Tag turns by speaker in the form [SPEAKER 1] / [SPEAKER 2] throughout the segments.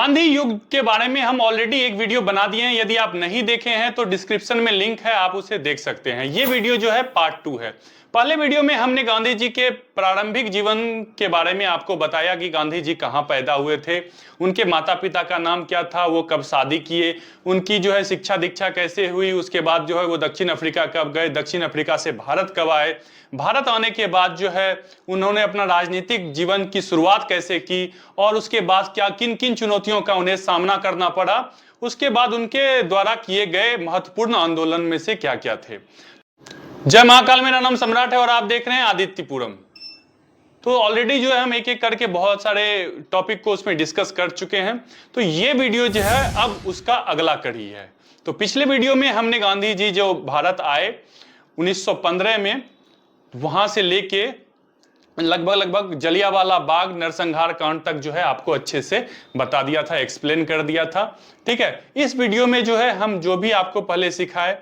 [SPEAKER 1] गांधी युग के बारे में हम ऑलरेडी एक वीडियो बना दिए हैं। यदि आप नहीं देखे हैं तो डिस्क्रिप्शन में लिंक है, आप उसे देख सकते हैं। ये वीडियो जो है पार्ट 2 है। पहले वीडियो में हमने गांधी जी के प्रारंभिक जीवन के बारे में आपको बताया कि गांधी जी कहां पैदा हुए थे, उनके माता पिता का नाम क्या था, वो कब शादी किए, उनकी जो है शिक्षा दीक्षा कैसे हुई, उसके बाद जो है वो दक्षिण अफ्रीका कब गए, दक्षिण अफ्रीका से भारत कब आए, भारत आने के बाद जो है उन्होंने अपना राजनीतिक जीवन की शुरुआत कैसे की और उसके बाद क्या किन किन चुनौतियों का उन्हें सामना करना पड़ा, उसके बाद उनके द्वारा किए गए महत्वपूर्ण आंदोलन में से क्या क्या थे। जय महाकाल, मेरा नाम सम्राट है और आप देख रहे हैं आदित्यपुरम। तो ऑलरेडी जो है हम एक एक करके बहुत सारे टॉपिक को उसमें डिस्कस कर चुके हैं। तो ये वीडियो जो है अब उसका अगला कड़ी है। तो पिछले वीडियो में हमने गांधी जी जो भारत आए 1915 में, वहां से लेके लगभग जलियांवाला बाग नरसंहार कांड तक जो है आपको अच्छे से बता दिया था, एक्सप्लेन कर दिया था। ठीक है, इस वीडियो में जो है हम जो भी आपको पहले सिखाए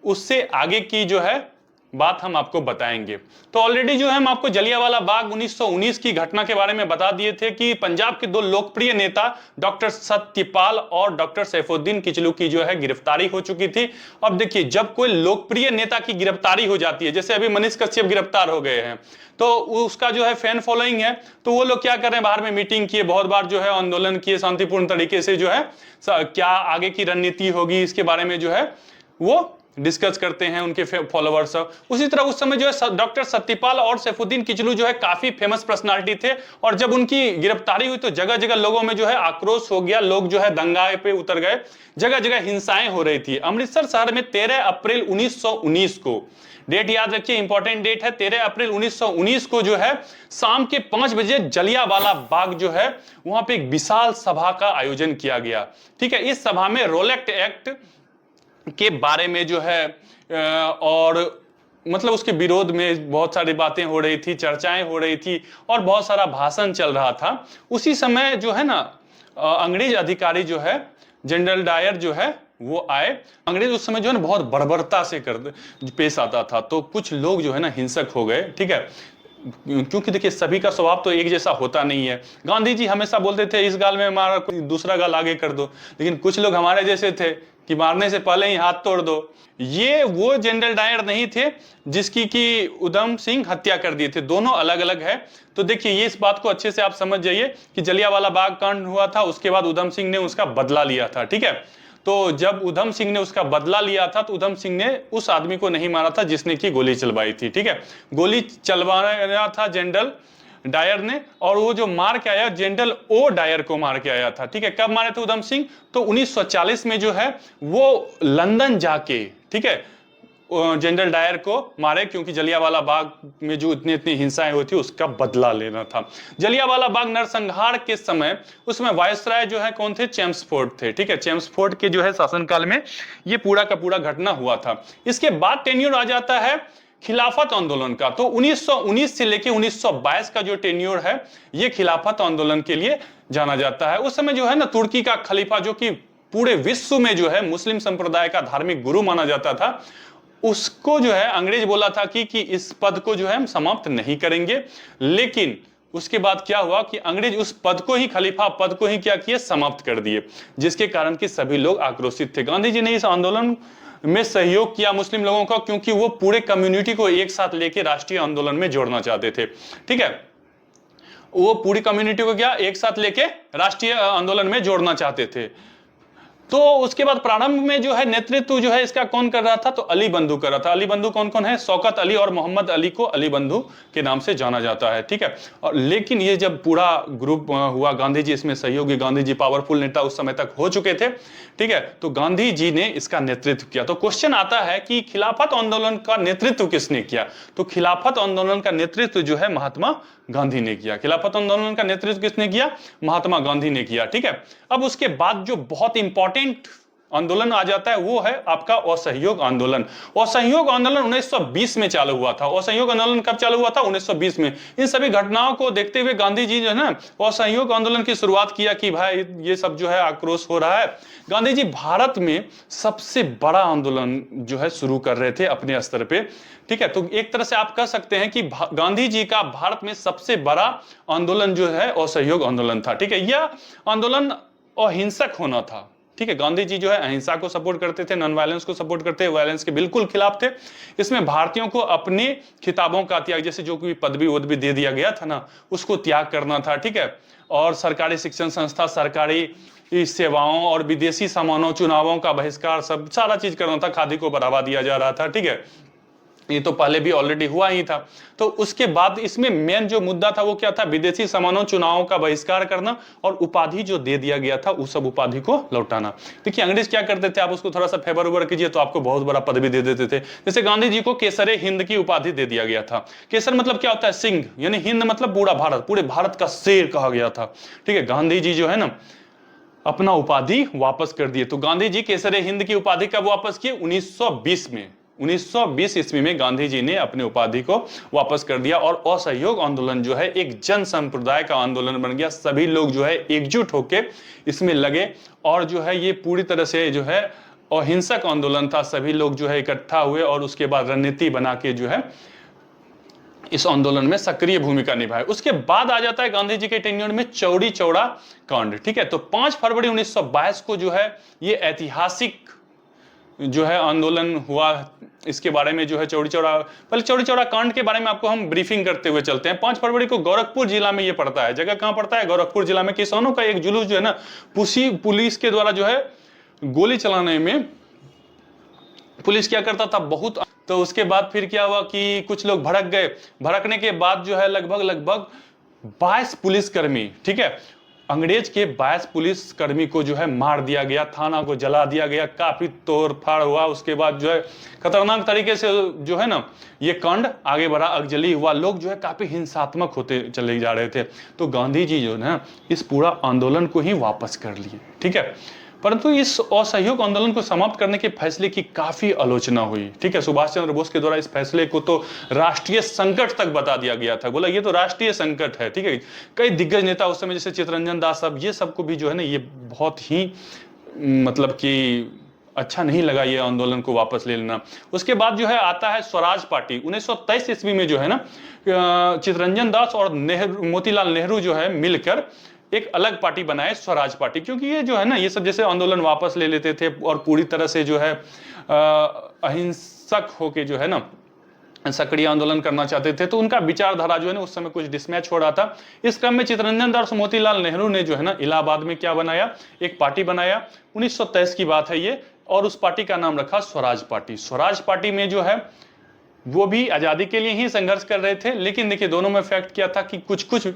[SPEAKER 1] उससे आगे की जो है बात हम आपको बताएंगे। तो ऑलरेडी जो है हम आपको जलियांवाला बाग 1919 की घटना के बारे में बता दिए थे कि पंजाब के दो लोकप्रिय नेता डॉक्टर सत्यपाल और डॉक्टर सैफुद्दीन किचलू की जो है गिरफ्तारी हो चुकी थी। अब देखिए, जब कोई लोकप्रिय नेता की गिरफ्तारी हो जाती है, जैसे अभी मनीष कश्यप गिरफ्तार हो गए हैं, तो उसका जो है फैन फॉलोइंग है, तो वो लोग क्या कर रहे हैं, बाहर में मीटिंग किए, बहुत बार जो है आंदोलन किए शांतिपूर्ण तरीके से, जो है क्या आगे की रणनीति होगी इसके बारे में जो है वो डिस्कस करते हैं उनके फॉलोअर्स। उसी तरह उस समय जो है डॉक्टर सत्यपाल और सैफुद्दीन किचलू जो है काफी फेमस पर्सनालिटी थे और जब उनकी गिरफ्तारी हुई तो जगह जगह लोगों में जो है आक्रोश हो गया, लोग जो है दंगाए पे उतर गए, जगह जगह हिंसाएं हो रही थी। अमृतसर शहर में 13 अप्रैल 1919 को, डेट याद रखिए, इंपॉर्टेंट डेट है, 13 अप्रैल 1919 को जो है शाम के 5 बजे जलियांवाला बाग जो है वहां पे एक विशाल सभा का आयोजन किया गया। ठीक है, इस सभा में रोलेक्ट एक्ट के बारे में जो है और मतलब उसके विरोध में बहुत सारी बातें हो रही थी, चर्चाएं हो रही थी और बहुत सारा भाषण चल रहा था। उसी समय जो है ना अंग्रेज अधिकारी जो है जनरल डायर जो है वो आए। अंग्रेज उस समय जो है ना बहुत बर्बरता से पेश आता था, तो कुछ लोग जो है ना हिंसक हो गए। ठीक है, क्योंकि देखिए सभी का स्वभाव तो एक जैसा होता नहीं है। गांधी जी हमेशा बोलते थे इस गाल में मारा, कोई दूसरा गाल आगे कर दो, लेकिन कुछ लोग हमारे जैसे थे कि मारने से पहले ही हाथ तोड़ दो। ये वो जनरल डायर नहीं थे जिसकी कि उधम सिंह हत्या कर दिए थे, दोनों अलग अलग है। तो देखिए ये इस बात को अच्छे से आप समझ जाइए कि जलियांवाला बाग कांड हुआ था, उसके बाद उधम सिंह ने उसका बदला लिया था। ठीक है, तो जब उधम सिंह ने उसका बदला लिया था तो उधम सिंह ने उस आदमी को नहीं मारा था जिसने की गोली चलवाई थी। ठीक है, गोली चलवाया था जनरल डायर ने और वो जो मार के आया जनरल ओ डायर को मार के आया था। ठीक है, कब मारे थे उधम सिंह, तो 1940 में जो है वो लंदन जाके, ठीक है, जनरल डायर को मारे क्योंकि जलियांवाला बाग में जो इतनी हिंसाएं हुई थी उसका बदला लेना था। जलियांवाला बाग नरसंहार के समय उसमें वायसराय जो है कौन थे, चेम्सफोर्ड थे। ठीक है, चेम्सफोर्ड के जो है शासनकाल में ये पूरा का पूरा घटना हुआ था। इसके बाद टेन्योर आ जाता है खिलाफत आंदोलन का। तो 1919 से लेके 1922 का जो टेन्योर है ये खिलाफत आंदोलन के लिए जाना जाता है। उस समय जो है ना तुर्की का खलीफा, जो कि पूरे विश्व में जो है मुस्लिम संप्रदाय का धार्मिक गुरु माना जाता था, उसको जो है अंग्रेज बोला था कि इस पद को जो है हम समाप्त नहीं करेंगे। लेकिन उसके बाद क्या हुआ कि अंग्रेज उस पद को ही, खलीफा पद को ही क्या किए, समाप्त कर दिए, जिसके कारण कि सभी लोग आक्रोशित थे। गांधी जी ने इस आंदोलन में सहयोग किया मुस्लिम लोगों का, क्योंकि वो पूरे कम्युनिटी को एक साथ लेके राष्ट्रीय आंदोलन में जोड़ना चाहते थे। ठीक है, वो पूरी कम्युनिटी को क्या एक साथ लेके राष्ट्रीय आंदोलन में जोड़ना चाहते थे। तो उसके बाद प्रारंभ में जो है नेतृत्व जो है इसका कौन कर रहा था, तो अली बंधु कर रहा था। अली बंधु कौन कौन है, शौकत अली और मोहम्मद अली को अली बंधु के नाम से जाना जाता है। ठीक है, और लेकिन ये जब पूरा ग्रुप हुआ, गांधी जी इसमें सहयोगी, गांधी जी पावरफुल नेता उस समय तक हो चुके थे। ठीक है, तो गांधी जी ने इसका नेतृत्व किया। तो क्वेश्चन आता है कि खिलाफत आंदोलन का नेतृत्व किसने किया, तो खिलाफत आंदोलन का नेतृत्व जो है महात्मा गांधी ने किया। खिलाफत आंदोलन का नेतृत्व किसने किया, महात्मा गांधी ने किया। ठीक है, अब उसके बाद जो बहुत इंपॉर्टेंट आंदोलन आ जाता है वो है आपका असहयोग आंदोलन। असहयोग आंदोलन 1920 में चालू हुआ था। असहयोग आंदोलन कब चालू हुआ था, 1920 में। इन सभी घटनाओं को देखते हुए गांधी जी जो है ना असहयोग आंदोलन की शुरुआत किया कि भाई ये सब जो है आक्रोश हो रहा है। गांधी जी भारत में सबसे बड़ा आंदोलन जो है शुरू कर रहे थे अपने स्तर पे। ठीक है, तो एक तरह से आप कह सकते हैं कि गांधी जी का भारत में सबसे बड़ा आंदोलन जो है असहयोग आंदोलन था। ठीक है, यह आंदोलन अहिंसक होना था। ठीक है, गांधी जी जो है अहिंसा को सपोर्ट करते थे, नॉन वायलेंस को सपोर्ट करते थे, वायलेंस के बिल्कुल खिलाफ थे। इसमें भारतीयों को अपने खिताबों का त्याग, जैसे जो कोई पदवी वदवी दे दिया गया था ना, उसको त्याग करना था। ठीक है, और सरकारी शिक्षण संस्था, सरकारी सेवाओं और विदेशी सामानों, चुनावों का बहिष्कार, सब सारा चीज करना था। खादी को बढ़ावा दिया जा रहा था। ठीक है, ये तो पहले भी ऑलरेडी हुआ ही था। तो उसके बाद इसमें मेन जो मुद्दा था वो क्या था? विदेशी सामानों, चुनावों का बहिष्कार करना और उपाधि जो दे दिया गया था उस सब उपाधि को लौटाना। देखिए अंग्रेज क्या करते थे, आप उसको थोड़ा सा फेवर ओवर कीजिए तो आपको बहुत बड़ा पदवी दे देते थे। जैसे गांधी जी को केसरे हिंद की उपाधि दे दिया गया था। केसर मतलब क्या होता है? सिंह, यानी हिंद मतलब पूरा भारत, पूरे भारत का शेर कहा गया था। ठीक है, गांधी जी जो है ना अपना उपाधि वापस कर दिए। तो गांधी जी केसरे हिंद की उपाधि कब वापस किए? 1920 में। 1920 ईस्वी में गांधी जी ने अपने उपाधि को वापस कर दिया और असहयोग आंदोलन जो है एक जन संप्रदाय का आंदोलन बन गया। सभी लोग जो है एकजुट होकर इसमें लगे और जो है ये पूरी तरह से जो है अहिंसक आंदोलन था। सभी लोग जो है इकट्ठा हुए और उसके बाद रणनीति बना के जो है इस आंदोलन में सक्रिय भूमिका निभाई। उसके बाद आ जाता है गांधी जी के टेन्योर में चौरी चौरा कांड। ठीक है, तो 5 फरवरी 1922 को जो है ये ऐतिहासिक जो है आंदोलन हुआ। इसके बारे में जो है चौरी चौरा, पहले चौरी चौरा कांड के बारे में आपको हम ब्रीफिंग करते हुए चलते हैं। 5 फरवरी को गोरखपुर जिला में ये पड़ता है। जगह कहां पड़ता है? गोरखपुर जिला में। किसानों का एक जुलूस जो है ना, पुलिस के द्वारा जो है गोली चलाने में पुलिस क्या करता था बहुत। तो उसके बाद फिर क्या हुआ कि कुछ लोग भड़क गए। भड़कने के बाद जो है लगभग 22 पुलिसकर्मी, ठीक है, अंग्रेज के 22 पुलिसकर्मी को जो है मार दिया गया, थाना को जला दिया गया, काफी तोड़फाड़ हुआ। उसके बाद जो है खतरनाक तरीके से जो है ना ये कांड आगे बढ़ा, अगजली हुआ। लोग जो है काफी हिंसात्मक होते चले जा रहे थे। तो गांधी जी जो है इस पूरा आंदोलन को ही वापस कर लिए। ठीक है, परंतु इस असहयोग आंदोलन को समाप्त करने के फैसले की काफी आलोचना हुई। ठीक है, सुभाष चंद्र बोस के द्वारा इस फैसले को तो राष्ट्रीय संकट तक बता दिया गया था। बोला ये तो राष्ट्रीय संकट है। ठीक है, कई दिग्गज नेता उस समय जैसे चित्तरंजन दास साहब, ये सबको भी जो है ना ये बहुत ही मतलब कि अच्छा नहीं लगा ये आंदोलन को वापस ले लेना। उसके बाद जो है आता है स्वराज पार्टी। 1923 ईस्वी में जो है ना चित्तरंजन दास और मोतीलाल नेहरू जो है मिलकर एक अलग पार्टी बनाए, स्वराज पार्टी। क्योंकि ये जो है ना ये सब जैसे आंदोलन वापस ले लेते थे और पूरी तरह से जो है अहिंसक होके जो है ना सक्रिय आंदोलन करना चाहते थे, तो उनका विचारधारा जो है ना उस समय कुछ डिसमैच हो रहा था। इस क्रम में चित्तरंजन दास और मोतीलाल नेहरू ने जो है ना इलाहाबाद में क्या बनाया? एक पार्टी बनाया। 1923 की बात है ये, और उस पार्टी का नाम रखा स्वराज पार्टी। स्वराज पार्टी में जो है वो भी आजादी के लिए ही संघर्ष कर रहे थे, लेकिन देखिए दोनों में फैक्ट क्या था कि कुछ कुछ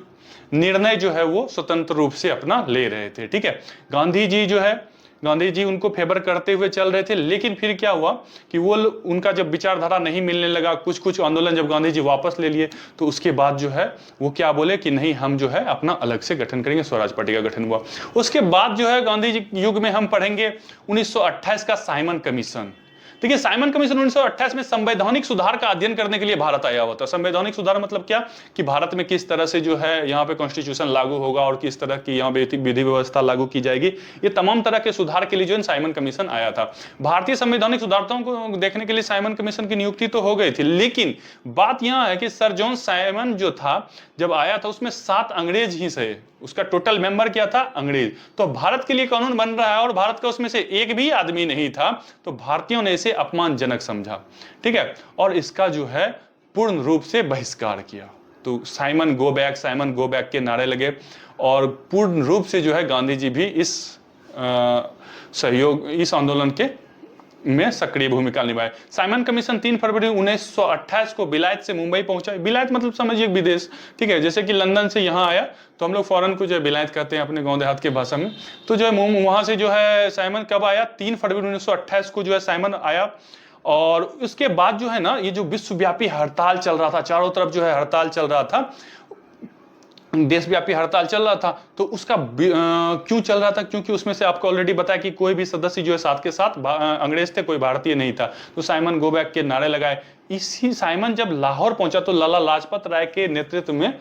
[SPEAKER 1] निर्णय जो है वो स्वतंत्र रूप से अपना ले रहे थे। ठीक है, गांधी जी उनको फेवर करते हुए चल रहे थे, लेकिन फिर क्या हुआ कि वो उनका जब विचारधारा नहीं मिलने लगा, कुछ कुछ आंदोलन जब गांधी जी वापस ले लिए, तो उसके बाद जो है वो क्या बोले कि नहीं हम जो है अपना अलग से गठन करेंगे। स्वराज पार्टी का गठन हुआ। उसके बाद जो है गांधी जी युग में हम पढ़ेंगे 1928 का साइमन कमीशन। देखिए साइमन कमीशन 1928 में संवैधानिक सुधार का अध्ययन करने के लिए भारत आया हुआ था। संवैधानिक सुधार मतलब क्या कि भारत में किस तरह से जो है यहाँ पे कॉन्स्टिट्यूशन लागू होगा और किस तरह की यहाँ पे विधि व्यवस्था लागू की जाएगी, ये तमाम तरह के सुधार के लिए जो है साइमन कमीशन आया था। भारतीय संवैधानिक सुधारताओं को देखने के लिए साइमन कमीशन की नियुक्ति तो हो गई थी, लेकिन बात यह है कि सर जॉन साइमन जो था जब आया था उसमें 7 अंग्रेज ही से, उसका टोटल मेंबर क्या था? अंग्रेज। तो भारत के लिए कानून बन रहा है और भारत का उसमें से एक भी आदमी नहीं था, तो भारतीयों ने इसे अपमानजनक समझा। ठीक है, और इसका जो है पूर्ण रूप से बहिष्कार किया। तो साइमन गो बैक के नारे लगे और पूर्ण रूप से जो है गांधी जी भी इस इस आंदोलन के में सक्रिय भूमिका निभाए। साइमन कमीशन 3 फरवरी 1928 को बिलायत से मुंबई पहुंचा। बिलायत मतलब समझिए विदेश। ठीक है, जैसे कि लंदन से यहाँ आया तो हम लोग फॉरेन को जो है बिलायत कहते हैं अपने गांव देहात के भाषा में। तो जो है वहां से जो है साइमन कब आया? 3 फरवरी 1928 को जो है साइमन आया। और उसके बाद जो है ना ये जो विश्वव्यापी हड़ताल चल रहा था, चारों तरफ जो है हड़ताल चल रहा था, देशव्यापी हड़ताल चल रहा था। तो उसका क्यों चल रहा था? क्योंकि उसमें से आपको ऑलरेडी बताया कि कोई भी सदस्य जो है साथ के साथ अंग्रेज थे, कोई भारतीय नहीं था। तो साइमन गो बैक के नारे लगाए। इसी साइमन जब लाहौर पहुंचा तो लाला लाजपत राय के नेतृत्व में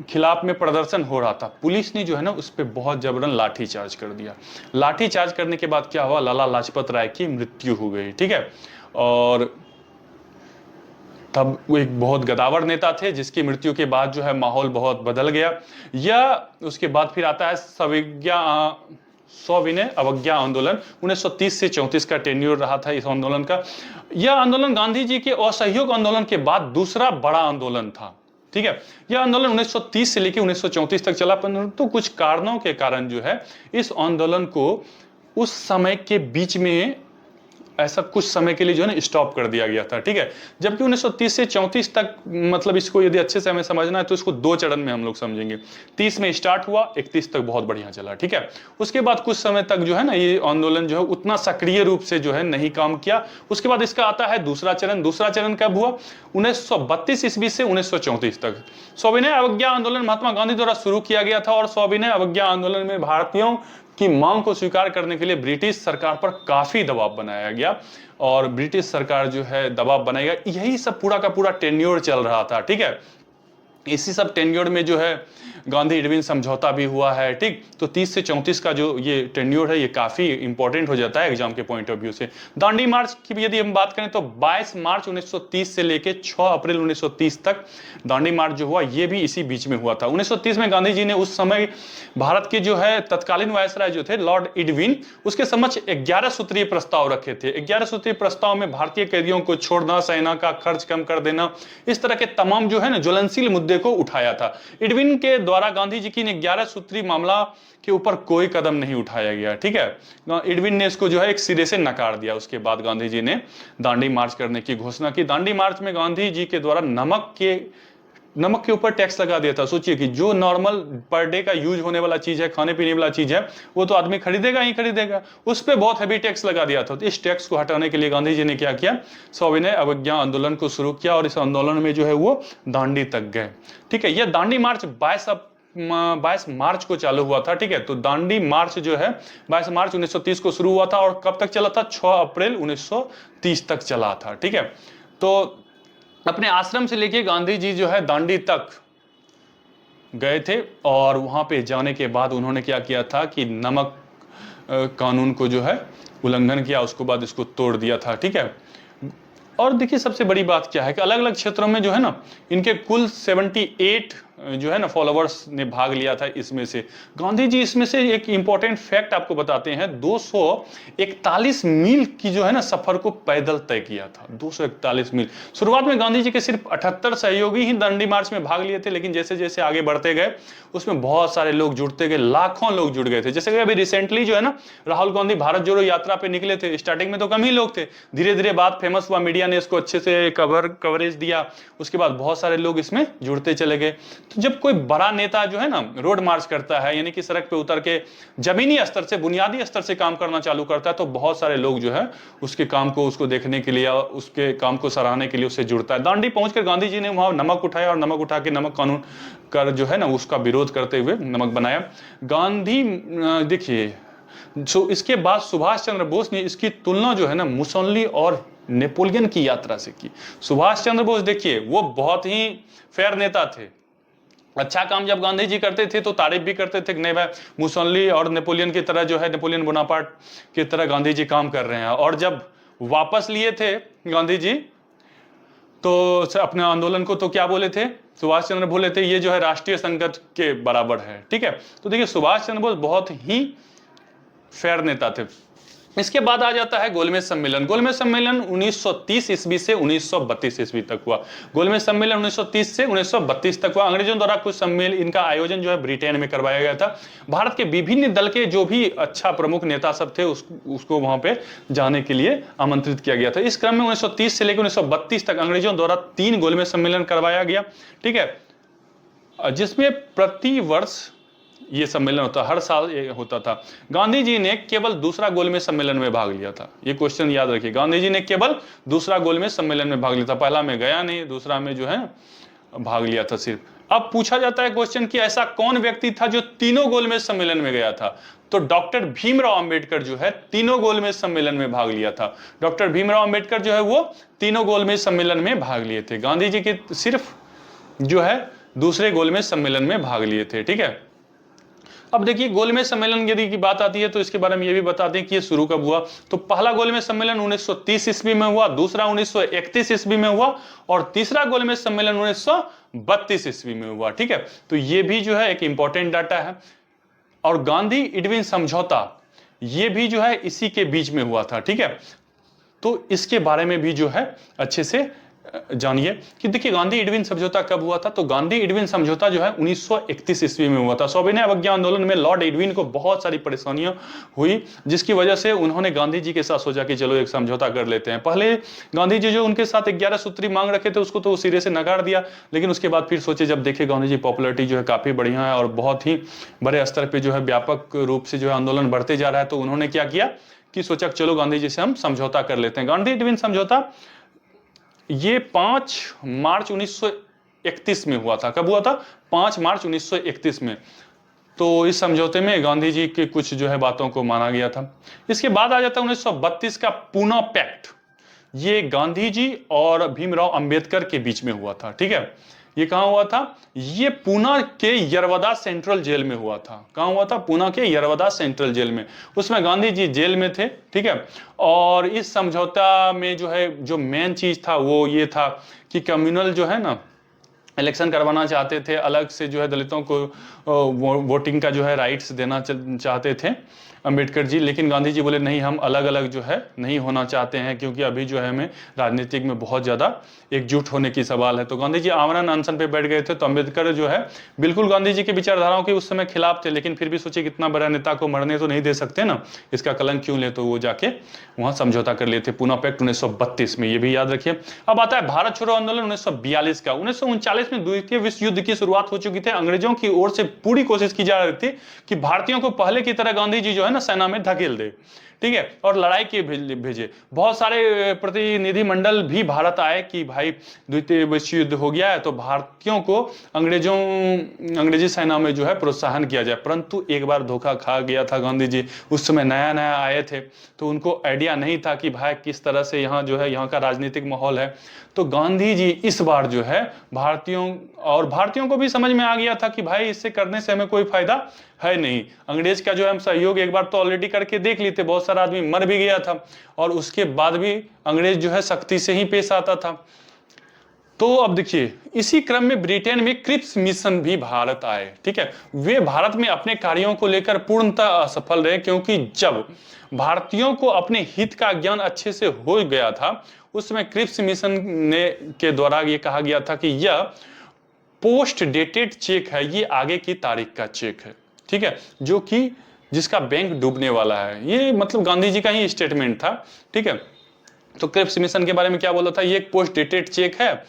[SPEAKER 1] खिलाफ में प्रदर्शन हो रहा था। पुलिस ने जो है ना उस पर बहुत जबरन लाठीचार्ज कर दिया। लाठीचार्ज करने के बाद क्या हुआ? लाला लाजपत राय की मृत्यु हो गई। ठीक है, और तब वो एक बहुत गदावर नेता थे जिसकी मृत्यु के बाद जो है माहौल बहुत बदल गया। या उसके बाद फिर आता है सविनय अवज्ञा आंदोलन 1930 से 34 का टेन्योर रहा था इस आंदोलन का। यह आंदोलन गांधी जी के असहयोग आंदोलन के बाद दूसरा बड़ा आंदोलन था। ठीक है, यह आंदोलन 1930 से लेकर 1934 तक चला, परंतु कुछ कारणों के कारण जो है इस आंदोलन को उस समय के बीच में ऐसा कुछ समय के लिए जो है ना स्टॉप कर दिया गया था। ठीक है, जबकि 1930 से 34 तक, मतलब इसको यदि अच्छे से हमें समझना है तो इसको दो चरण में हम लोग समझेंगे। 30 में स्टार्ट हुआ, 31 तक बहुत बढ़िया चला। ठीक है, उसके बाद कुछ समय तक जो है ना ये आंदोलन जो है उतना सक्रिय रूप से जो है नहीं काम किया। उसके बाद इसका आता है दूसरा चरण। दूसरा चरण कब हुआ? 1932 ईस्वी से 1934 तक। सविनय अवज्ञा आंदोलन महात्मा गांधी द्वारा शुरू किया गया था और सविनय अवज्ञा आंदोलन में भारतीयों की मांग को स्वीकार करने के लिए ब्रिटिश सरकार पर काफी दबाव बनाया गया और ब्रिटिश सरकार जो है दबाव बनाएगा, यही सब पूरा का पूरा टेन्योर चल रहा था। ठीक है, इसी सब टेन्योर में जो है गांधी इरविन समझौता भी हुआ है। ठीक, तो 30 से 34 का जो ये टेन्योर है ये काफी इंपॉर्टेंट हो जाता है एग्जाम के पॉइंट ऑफ व्यू से। दांडी मार्च की भी यदि हम बात करें तो 22 मार्च 1930 से लेकर 6 अप्रैल 1930 तक दांडी मार्च जो हुआ ये भी इसी बीच में हुआ था। 1930 में गांधी जी ने उस समय भारत के जो है तत्कालीन वायसराय जो थे लॉर्ड इडविन, उसके समक्ष 11 सूत्रीय प्रस्ताव रखे थे। 11 सूत्रीय प्रस्ताव में भारतीय कैदियों को छोड़ना, सेना का खर्च कम कर देना, इस तरह के तमाम जो है ना ज्वलनशील मुद्दे को उठाया था। इडविन के द्वारा गांधी जी की 11 सूत्री मामला के ऊपर कोई कदम नहीं उठाया गया। ठीक है, इडविन ने इसको जो है एक सिरे से नकार दिया। उसके बाद गांधी जी ने दांडी मार्च करने की घोषणा की। दांडी मार्च में गांधी जी के द्वारा नमक के ऊपर टैक्स लगा दिया था। सोचिए कि जो नॉर्मल पर डे का यूज होने वाला चीज है, खाने पीने वाला चीज है, वो तो आदमी खरीदेगा ही खरीदेगा, उस पर बहुत हैवी टैक्स लगा दिया था। तो इस टैक्स को हटाने के लिए गांधी जी ने क्या किया? सविनय अवज्ञा आंदोलन को शुरू किया और इस आंदोलन में जो है वो दांडी तक गए। ठीक है, यह दांडी मार्च 22 मार्च को चालू हुआ था। ठीक है, तो दांडी मार्च जो है 22 मार्च 1930 को शुरू हुआ था और कब तक चला था? 6 अप्रैल 1930 तक चला था। ठीक है, तो अपने आश्रम से लेके गांधी जी जो है दांडी तक गए थे और वहां पे जाने के बाद उन्होंने क्या किया था कि नमक कानून को जो है उल्लंघन किया, उसके बाद इसको तोड़ दिया था। ठीक है, और देखिए सबसे बड़ी बात क्या है कि अलग अलग क्षेत्रों में जो है ना इनके कुल 78 जो है ना फॉलोवर्स ने भाग लिया था। इसमें से गांधी जी इसमें से एक इंपॉर्टेंट फैक्ट आपको बताते हैं, 241 मील की जो है ना सफर को पैदल तय किया था। 241 मील। शुरुआत में गांधी जी के सिर्फ 78 सहयोगी ही दांडी मार्च में भाग लिए थे, लेकिन जैसे जैसे आगे बढ़ते गए उसमें बहुत सारे लोग जुड़ते गए, लाखों लोग जुड़ गए थे। जैसे कि अभी रिसेंटली जो है ना राहुल गांधी भारत जोड़ो यात्रा पे निकले थे। स्टार्टिंग में तो कम ही लोग थे, धीरे धीरे बात फेमस हुआ, मीडिया ने इसको अच्छे से कवरेज दिया, उसके बाद बहुत सारे लोग इसमें जुड़ते चले गए। तो जब कोई बड़ा नेता जो है ना रोड मार्च करता है, यानी कि सड़क पे उतर के जमीनी स्तर से, बुनियादी स्तर से काम करना चालू करता है, तो बहुत सारे लोग जो है उसके काम को, उसको देखने के लिए, उसके काम को सराहने के लिए उससे जुड़ता है। दांडी पहुंचकर गांधी जी ने वहां नमक उठाया और नमक उठा के नमक कानून कर जो है ना उसका विरोध करते हुए नमक बनाया। गांधी देखिए, इसके बाद सुभाष चंद्र बोस ने इसकी तुलना जो है ना मुसोलिनी और नेपोलियन की यात्रा से की। सुभाष चंद्र बोस देखिए वो बहुत ही फेयर नेता थे, अच्छा काम जब गांधी जी करते थे तो तारीफ भी करते थे कि नहीं भाई मुसोलिनी और नेपोलियन की तरह जो है, नेपोलियन बोनापार्ट की तरह गांधी जी काम कर रहे हैं। और जब वापस लिए थे गांधी जी तो अपने आंदोलन को, तो क्या बोले थे? सुभाष चंद्र बोले थे ये जो है राष्ट्रीय संकट के बराबर है। ठीक है, तो देखिए सुभाष चंद्र बोस बहुत ही फेयर नेता थे। इसके बाद आ जाता है गोलमेज सम्मेलन। गोलमेज सम्मेलन 1930 ईस्वी से 1932 ईस्वी तक हुआ। गोलमेज सम्मेलन 1930 से 1932 तक हुआ। अंग्रेजों द्वारा कुछ सम्मेलन, इनका आयोजन जो है ब्रिटेन में करवाया गया था। भारत के विभिन्न दल के जो भी अच्छा प्रमुख नेता सब थे उसको वहां पे जाने के लिए आमंत्रित किया गया था। इस क्रम में 1930 से लेकर 1932 तक अंग्रेजों द्वारा 3 गोलमेज सम्मेलन करवाया गया। ठीक है, जिसमें प्रति वर्ष ये सम्मेलन होता, हर साल ये होता था। गांधी जी ने केवल दूसरा गोलमेज सम्मेलन में भाग लिया था। ये क्वेश्चन याद रखिए, गांधी जी ने केवल दूसरा गोलमेज सम्मेलन में भाग लिया था, पहला में गया नहीं, दूसरा में जो है भाग लिया था सिर्फ। अब पूछा जाता है क्वेश्चन कि ऐसा कौन व्यक्ति था जो तीनों गोलमेज सम्मेलन में गया था? तो डॉक्टर भीमराव अंबेडकर जो है तीनों गोलमेज सम्मेलन में भाग लिया था। डॉक्टर भीमराव अंबेडकर जो है वो तीनों गोलमेज सम्मेलन में भाग लिए थे। गांधी जी के सिर्फ जो है दूसरे गोलमेज सम्मेलन में भाग लिए थे। ठीक है, अब देखिए गोलमेज सम्मेलन यदि की बात आती है तो इसके बारे में ये भी बता दें कि ये शुरू कब हुआ। तो पहला गोलमेज सम्मेलन 1930 ईस्वी में हुआ, दूसरा 1931 ईस्वी में हुआ और तीसरा गोलमेज सम्मेलन 1932 ईस्वी में हुआ। ठीक है, तो ये भी जो है एक इंपॉर्टेंट डाटा है। और गांधी इडविन समझौता ये भी जो है इसी के बीच में हुआ था। ठीक है, तो इसके बारे में भी जो है अच्छे से जानिए कि देखिए गांधी इडविन समझौता कब हुआ था। तो गांधी इडविन समझौता जो है 1931 ईस्वी में हुआ था। सविनय अवज्ञा आंदोलन में लॉर्ड इडविन को बहुत सारी परेशानियां हुई, जिसकी वजह से उन्होंने गांधी जी के साथ सोचा कि चलो एक समझौता कर लेते हैं। पहले गांधी जी जो उनके साथ 11 सूत्री मांग रखे थे उसको तो सिरे से नकार दिया, लेकिन उसके बाद फिर सोचे, जब देखे गांधी जी पॉपुलरिटी जो है काफी बढ़िया है और बहुत ही बड़े स्तर पर जो है व्यापक रूप से जो है आंदोलन बढ़ते जा रहा है, तो उन्होंने क्या किया कि सोचा चलो गांधी जी से हम समझौता कर लेते हैं। गांधी इडविन समझौता ये 5 मार्च 1931 में हुआ था। कब हुआ था? 5 मार्च 1931 में। तो इस समझौते में गांधी जी के कुछ जो है बातों को माना गया था। इसके बाद आ जाता है 1932 का पूना पैक्ट। ये गांधी जी और भीमराव अंबेडकर के बीच में हुआ था। ठीक है, ये कहां हुआ था? ये पूना के यरवदा सेंट्रल जेल में हुआ था। कहां हुआ था? पूना के यरवदा सेंट्रल जेल में। उसमें गांधी जी जेल में थे। ठीक है, और इस समझौता में जो है जो मेन चीज था वो ये था कि कम्युनल जो है ना इलेक्शन करवाना चाहते थे, अलग से जो है दलितों को वोटिंग का जो है राइट्स देना चाहते थे अंबेडकर जी, लेकिन गांधी जी बोले नहीं, हम अलग अलग जो है नहीं होना चाहते हैं, क्योंकि अभी जो है हमें राजनीतिक में बहुत ज़्यादा एकजुट होने की सवाल है। तो गांधी जी आमरण अनशन पे बैठ गए थे। तो अंबेडकर जो है बिल्कुल गांधी जी की विचारधाराओं के उस समय खिलाफ थे, लेकिन फिर भी सोचे कितना बड़ा नेता को मरने तो नहीं दे सकते ना, इसका कलंक क्यों ले, तो वो जाके वहाँ समझौता कर लिए थे, पूना पैक्ट 1932 में। ये भी याद रखिए। अब आता है भारत छोड़ो आंदोलन 1942 का। 1939 में द्वितीय विश्व युद्ध की शुरुआत हो चुकी थी। अंग्रेजों की ओर से पूरी कोशिश की जा रही थी कि भारतीयों को पहले की तरह गांधी जी जो है ना सेना में धकेल दे। ठीक है, और लड़ाई के भेजे। बहुत सारे प्रतिनिधि मंडल भी भारत आए कि भाई द्वितीय विश्व युद्ध हो गया है तो भारतीयों को अंग्रेजी सेना में जो है प्रोत्साहन किया जाए। परंतु एक बार धोखा खा गया था गांधी जी। उस समय नया नया आए थे तो उनको आइडिया नहीं था कि भाई किस तरह से यहाँ जो है यहाँ का राजनीतिक माहौल है। तो गांधी जी इस बार जो है भारतीयों को भी समझ में आ गया था कि भाई इससे करने से हमें कोई फायदा है नहीं। अंग्रेज का जो है हम सहयोग एक बार तो ऑलरेडी करके देख लिए थे, बहुत सारा आदमी मर भी गया था, और उसके बाद भी अंग्रेज जो है सख्ती से ही पेश आता था। तो अब देखिए इसी क्रम में ब्रिटेन में क्रिप्स मिशन भी भारत आए। ठीक है, वे भारत में अपने कार्यों को लेकर पूर्णतः असफल रहे, क्योंकि जब भारतीयों को अपने हित का ज्ञान अच्छे से हो गया था उसमें क्रिप्स मिशन के द्वारा ये कहा गया था कि यह पोस्ट डेटेड चेक है, ये आगे की तारीख का चेक है। ठीक है, जो कि जिसका बैंक डूबने वाला है। ये मतलब गांधी जी का ही स्टेटमेंट था। ठीक है, तो क्रिप्स मिशन के बारे में क्या बोला था? ये एक पोस्ट डेटेड चेक है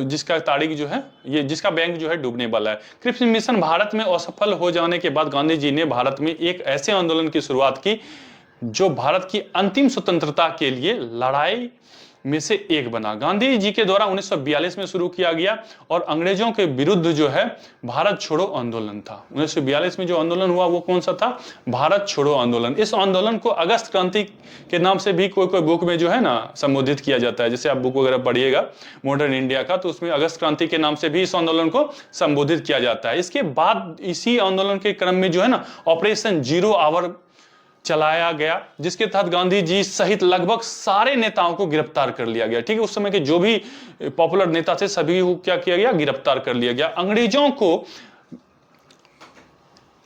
[SPEAKER 1] जिसका तारीख जो है ये जिसका बैंक जो है डूबने वाला है। क्रिप्स मिशन भारत में असफल हो जाने के बाद गांधी जी ने भारत में एक ऐसे आंदोलन की शुरुआत की जो भारत की अंतिम स्वतंत्रता के लिए लड़ाई में से एक बना। गांधी जी के द्वारा 1942 में शुरू किया गया और अंग्रेजों के विरुद्ध जो है भारत छोड़ो आंदोलन था। 1942 में जो आंदोलन हुआ वो कौन सा था? भारत छोड़ो आंदोलन। इस आंदोलन को अगस्त क्रांति के नाम से भी कोई बुक में जो है ना संबोधित किया जाता है। जैसे आप बुक वगैरह पढ़िएगा मॉडर्न इंडिया का, तो उसमें अगस्त क्रांति के नाम से भी इस आंदोलन को संबोधित किया जाता है। इसके बाद इसी आंदोलन के क्रम में जो है ना ऑपरेशन जीरो आवर चलाया गया, जिसके तहत गांधी जी सहित लगभग सारे नेताओं को गिरफ्तार कर लिया गया। ठीक है, उस समय के जो भी पॉपुलर नेता थे सभी को क्या किया गया? गिरफ्तार कर लिया गया। अंग्रेजों को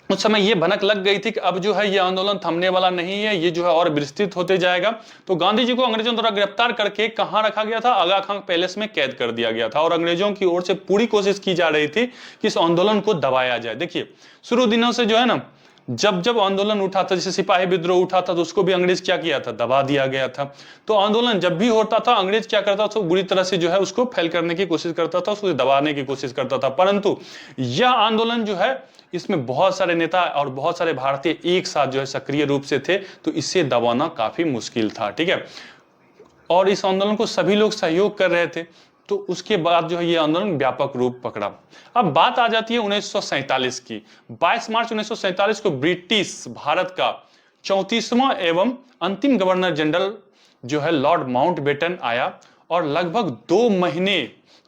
[SPEAKER 1] उस समय ये भनक लग गई थी कि अब जो है ये आंदोलन थमने वाला नहीं है, ये जो है और विस्तृत होते जाएगा। तो गांधी जी को अंग्रेजों द्वारा गिरफ्तार करके कहां रखा गया था? आगा खां पैलेस में कैद कर दिया गया था, और अंग्रेजों की ओर से पूरी कोशिश की जा रही थी कि इस आंदोलन को दबाया जाए। देखिए शुरू दिनों से जो है ना जब जब आंदोलन उठा था, जैसे सिपाही विद्रोह उठा था, तो उसको भी अंग्रेज क्या किया था? दबा दिया गया था। तो आंदोलन जब भी होता था अंग्रेज क्या करता था? बुरी तरह से जो है उसको फैल करने की कोशिश करता था, उसको दबाने की कोशिश करता था। परंतु यह आंदोलन जो है इसमें बहुत सारे नेता और बहुत सारे भारतीय एक साथ जो है सक्रिय रूप से थे, तो इसे दबाना काफी मुश्किल था। ठीक है, और इस आंदोलन को सभी लोग सहयोग कर रहे थे। तो उसके बाद जो है ये आंदोलन व्यापक रूप पकड़ा। अब बात आ जाती है 1947 की। 22 मार्च 1947 को ब्रिटिश भारत का 34वां एवं अंतिम गवर्नर जनरल जो है लॉर्ड माउंटबेटन आया, और लगभग 2 महीने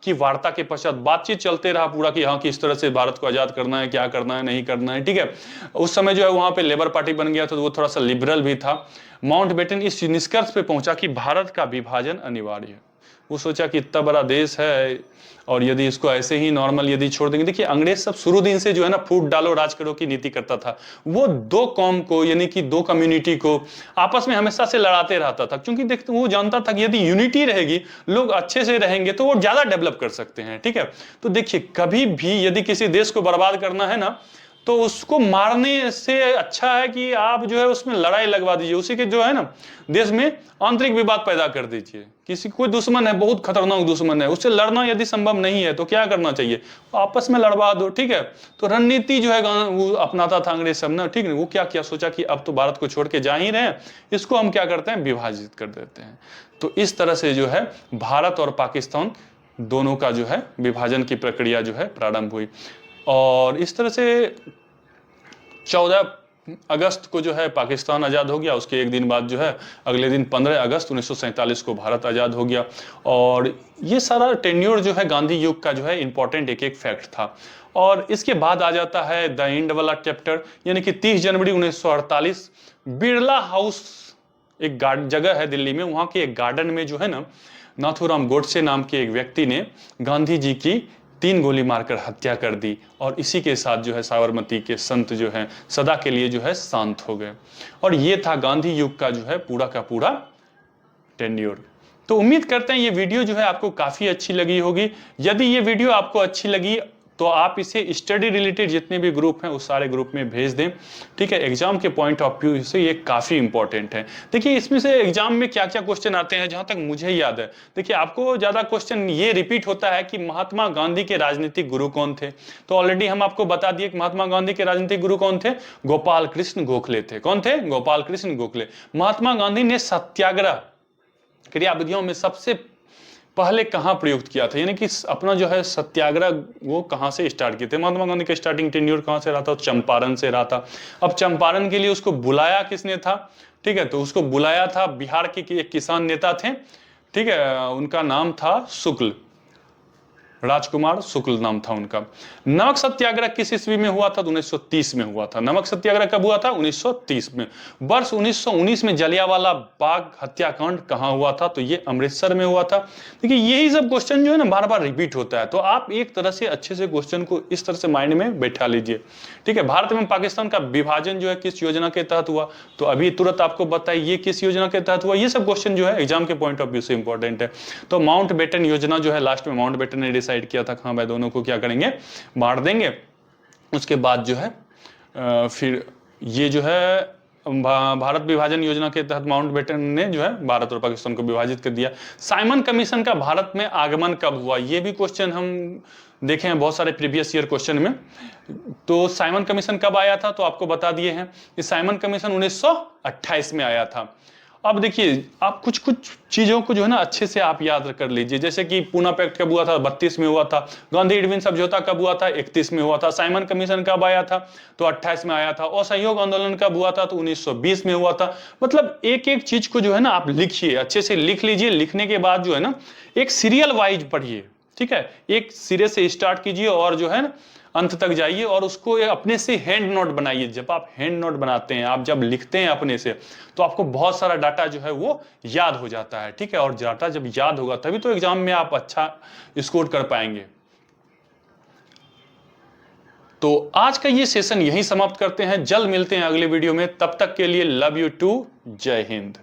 [SPEAKER 1] की वार्ता के पश्चात बातचीत चलते रहा पूरा कि हाँ किस तरह से भारत को आजाद करना है, क्या करना है, नहीं करना है। ठीक है, उस समय जो है वहां पे लेबर पार्टी बन गया था, तो वो थोड़ा सा लिबरल भी था। माउंटबेटन इस निष्कर्ष पे पहुंचा कि भारत का विभाजन अनिवार्य है। वो सोचा कि इतना बड़ा देश है और यदि इसको ऐसे ही नॉर्मल यदि छोड़ देंगे, देखिए अंग्रेज सब शुरू दिन से जो है ना फूट डालो राज करो की नीति करता था। वो दो कौम को यानी कि दो कम्युनिटी को आपस में हमेशा से लड़ाते रहता था, क्योंकि देखते वो जानता था कि यदि यूनिटी रहेगी, लोग अच्छे से रहेंगे तो वो ज्यादा डेवलप कर सकते हैं। ठीक है, तो देखिए कभी भी यदि किसी देश को बर्बाद करना है ना, तो उसको मारने से अच्छा है कि आप जो है उसमें लड़ाई लगवा दीजिए, उसी के जो है ना देश में आंतरिक विवाद पैदा कर दीजिए। किसी कोई दुश्मन है, बहुत खतरनाक दुश्मन है, उससे लड़ना यदि संभव नहीं है तो क्या करना चाहिए, आपस में लड़वा दो। ठीक है, तो रणनीति जो है वो अपनाता था अंग्रेज सब ना। ठीक है, वो क्या किया, सोचा कि अब तो भारत को छोड़ के जा ही रहे हैं, इसको हम क्या करते हैं, विभाजित कर देते हैं। तो इस तरह से जो है भारत और पाकिस्तान दोनों का जो है विभाजन की प्रक्रिया जो है प्रारंभ हुई। और इस तरह से 14 अगस्त को जो है पाकिस्तान आज़ाद हो गया। उसके एक दिन बाद जो है अगले दिन 15 अगस्त 1947 को भारत आज़ाद हो गया। और ये सारा टेन्योर जो है गांधी युग का जो है इंपॉर्टेंट एक एक फैक्ट था। और इसके बाद आ जाता है द एंड वाला चैप्टर, यानी कि 30 जनवरी 1948 बिरला हाउस एक जगह है दिल्ली में, वहाँ के एक गार्डन में जो है ना नाथूराम गोडसे नाम के एक व्यक्ति ने गांधी जी की 3 गोली मारकर हत्या कर दी। और इसी के साथ जो है साबरमती के संत जो है सदा के लिए जो है शांत हो गए। और ये था गांधी युग का जो है पूरा का पूरा टेन्योर। तो उम्मीद करते हैं ये वीडियो जो है आपको काफी अच्छी लगी होगी। यदि ये वीडियो आपको अच्छी लगी तो आप इसे स्टडी रिलेटेड जितने भी ग्रुप हैं उस सारे ग्रुप में भेज दें। ठीक है, एग्जाम के पॉइंट ऑफ व्यू से ये काफी इंपॉर्टेंट है। देखिए इसमें से एग्जाम में क्या क्या क्वेश्चन आते हैं, जहां तक मुझे याद है, देखिए आपको ज्यादा क्वेश्चन ये रिपीट होता है कि महात्मा गांधी के राजनीतिक गुरु कौन थे। तो ऑलरेडी हम आपको बता दिए कि महात्मा गांधी के राजनीतिक गुरु कौन थे, गोपाल कृष्ण गोखले थे। कौन थे, गोपाल कृष्ण गोखले। महात्मा गांधी ने सत्याग्रह क्रियाविधियों में सबसे पहले कहां प्रयुक्त किया था, यानी कि अपना जो है सत्याग्रह वो कहां से स्टार्ट किए थे। महात्मा गांधी का स्टार्टिंग टेन्योर कहां से रहा था, चंपारण से रहा था। अब चंपारण के लिए उसको बुलाया किसने था, ठीक है, तो उसको बुलाया था बिहार के एक किसान नेता थे। ठीक है, उनका नाम था शुक्ल, राजकुमार शुक्ल नाम था उनका। नमक सत्याग्रह किस ईस्वी में हुआ था, तो 1930 में हुआ था। नमक सत्याग्रह कब हुआ था, 1930 में। वर्ष 1919 में जलियांवाला बाग हत्याकांड कहां हुआ था, तो ये अमृतसर में हुआ था। देखिए यही सब क्वेश्चन जो है ना बार बार रिपीट होता है, तो आप एक तरह से अच्छे से क्वेश्चन को इस तरह से माइंड में बैठा लीजिए। ठीक है, भारत एवं पाकिस्तान का विभाजन जो है किस योजना के तहत हुआ, तो अभी तुरंत आपको बताइए ये किस योजना के तहत हुआ। ये सब क्वेश्चन जो है एग्जाम के पॉइंट ऑफ व्यू से इंपॉर्टेंट है। तो माउंट बेटन योजना जो है लास्ट में माउंट बेटन ने डिसाइड किया था हाँ भाई दोनों को क्या करेंगे, बांट देंगे। उसके बाद जो है फिर ये जो है भारत विभाजन योजना के तहत माउंट बेटन ने जो है भारत और पाकिस्तान को विभाजित कर दिया। साइमन कमीशन का भारत में आगमन कब हुआ, ये भी क्वेश्चन हम देखे हैं बहुत सारे प्रीवियस ईयर क्वेश्चन में। तो साइमन कमीशन कब आया था, तो आपको बता दिए हैं कि साइमन कमीशन 1928 में आया था। अब देखिए आप कुछ कुछ चीजों को जो है ना अच्छे से आप याद कर लीजिए, जैसे कि पूना पैक्ट कब हुआ था, 32 में हुआ था। गांधी इरविन समझौता कब हुआ था, 31 में हुआ था। साइमन कमीशन कब आया था, तो 28 में आया था। असहयोग आंदोलन कब हुआ था, तो 1920 में हुआ था। मतलब एक एक चीज को जो है ना आप लिखिए, अच्छे से लिख लीजिए। लिखने के बाद जो है ना एक सीरियल वाइज पढ़िए। ठीक है, एक सिरे से स्टार्ट कीजिए और जो है ना अंत तक जाइए और उसको अपने से हैंड नोट बनाइए। जब आप हैंड नोट बनाते हैं, आप जब लिखते हैं अपने से, तो आपको बहुत सारा डाटा जो है वो याद हो जाता है। ठीक है, और डाटा जब याद होगा तभी तो एग्जाम में आप अच्छा स्कोर कर पाएंगे। तो आज का ये सेशन यहीं समाप्त करते हैं, जल्द मिलते हैं अगले वीडियो में। तब तक के लिए लव यू टू, जय हिंद।